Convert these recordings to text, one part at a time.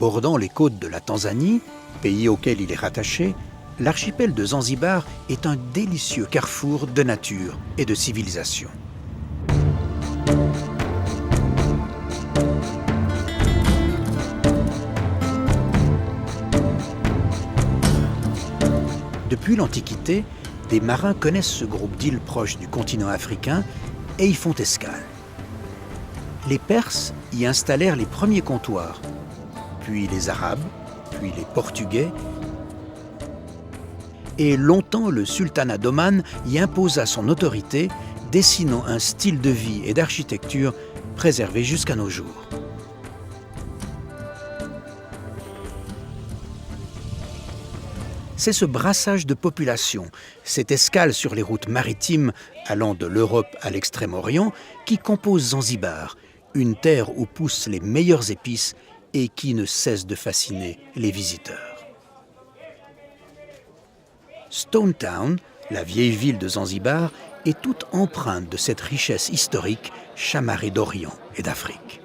Bordant les côtes de la Tanzanie, pays auquel il est rattaché, l'archipel de Zanzibar est un délicieux carrefour de nature et de civilisation. Depuis l'Antiquité, des marins connaissent ce groupe d'îles proches du continent africain et y font escale. Les Perses y installèrent les premiers comptoirs, puis les Arabes, puis les Portugais, et longtemps le sultanat d'Oman y imposa son autorité, dessinant un style de vie et d'architecture préservé jusqu'à nos jours. C'est ce brassage de population, cette escale sur les routes maritimes allant de l'Europe à l'Extrême-Orient qui compose Zanzibar, une terre où poussent les meilleures épices et qui ne cesse de fasciner les visiteurs. Stone Town, la vieille ville de Zanzibar, est toute empreinte de cette richesse historique chamarrée d'Orient et d'Afrique.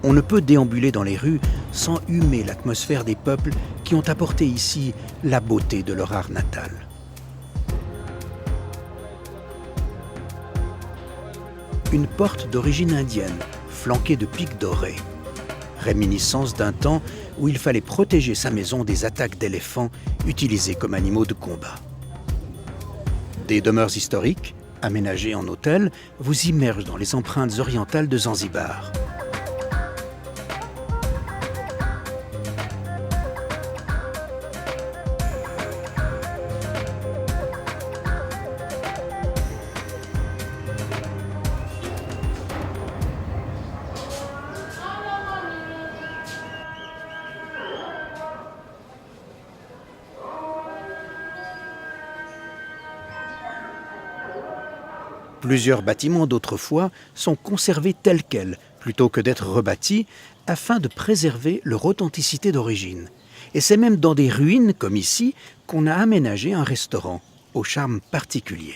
On ne peut déambuler dans les rues sans humer l'atmosphère des peuples qui ont apporté ici la beauté de leur art natal. Une porte d'origine indienne, flanquée de pics dorés. Réminiscence d'un temps où il fallait protéger sa maison des attaques d'éléphants utilisés comme animaux de combat. Des demeures historiques, aménagées en hôtels, vous immergent dans les empreintes orientales de Zanzibar. Plusieurs bâtiments d'autrefois sont conservés tels quels, plutôt que d'être rebâtis, afin de préserver leur authenticité d'origine. Et c'est même dans des ruines, comme ici, qu'on a aménagé un restaurant, au charme particulier.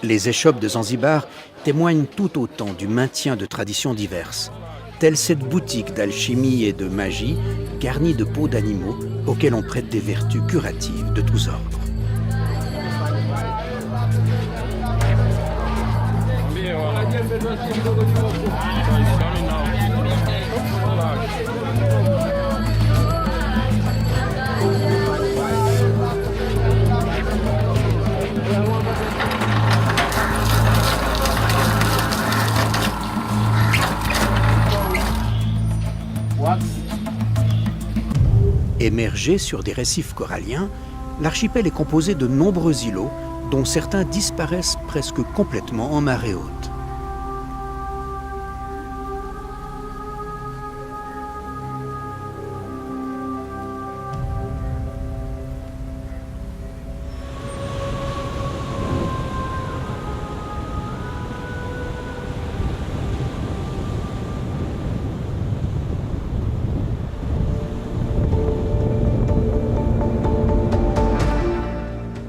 Les échoppes de Zanzibar témoignent tout autant du maintien de traditions diverses, telle cette boutique d'alchimie et de magie garnie de peaux d'animaux auxquelles on prête des vertus curatives de tous ordres. Émergé sur des récifs coralliens, l'archipel est composé de nombreux îlots, dont certains disparaissent presque complètement en marée haute.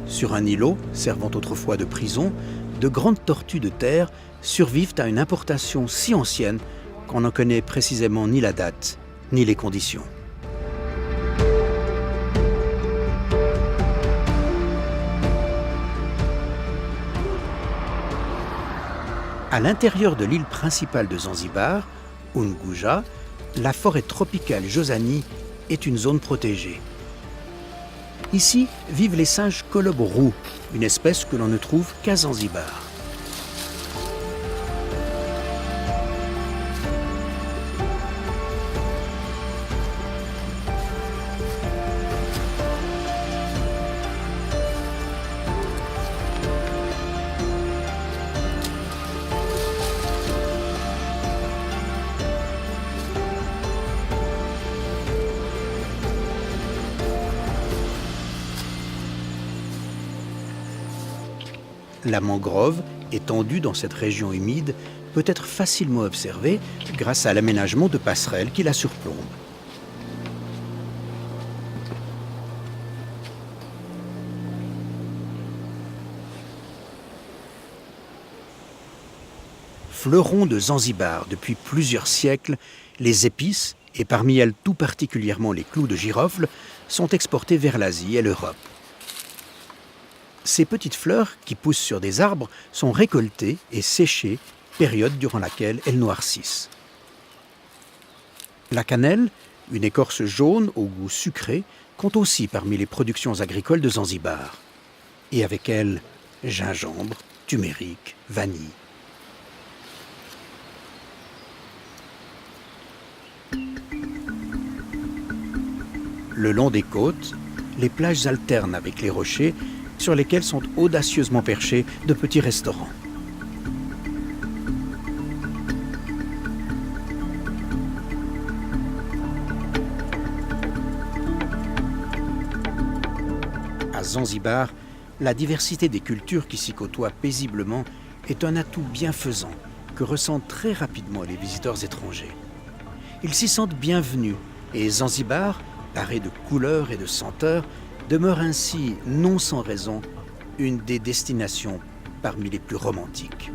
Sur un îlot, servant autrefois de prison, de grandes tortues de terre survivent à une importation si ancienne qu'on n'en connaît précisément ni la date, ni les conditions. À l'intérieur de l'île principale de Zanzibar, Unguja, la forêt tropicale Jozani est une zone protégée. Ici vivent les singes colobes roux, une espèce que l'on ne trouve qu'à Zanzibar. La mangrove, étendue dans cette région humide, peut être facilement observée grâce à l'aménagement de passerelles qui la surplombent. Fleurons de Zanzibar depuis plusieurs siècles, les épices, et parmi elles tout particulièrement les clous de girofle, sont exportés vers l'Asie et l'Europe. Ces petites fleurs, qui poussent sur des arbres, sont récoltées et séchées, période durant laquelle elles noircissent. La cannelle, une écorce jaune au goût sucré, compte aussi parmi les productions agricoles de Zanzibar. Et avec elle, gingembre, turmeric, vanille. Le long des côtes, les plages alternent avec les rochers sur lesquels sont audacieusement perchés de petits restaurants. À Zanzibar, la diversité des cultures qui s'y côtoient paisiblement est un atout bienfaisant que ressentent très rapidement les visiteurs étrangers. Ils s'y sentent bienvenus et Zanzibar, paré de couleurs et de senteurs, demeure ainsi, non sans raison, une des destinations parmi les plus romantiques.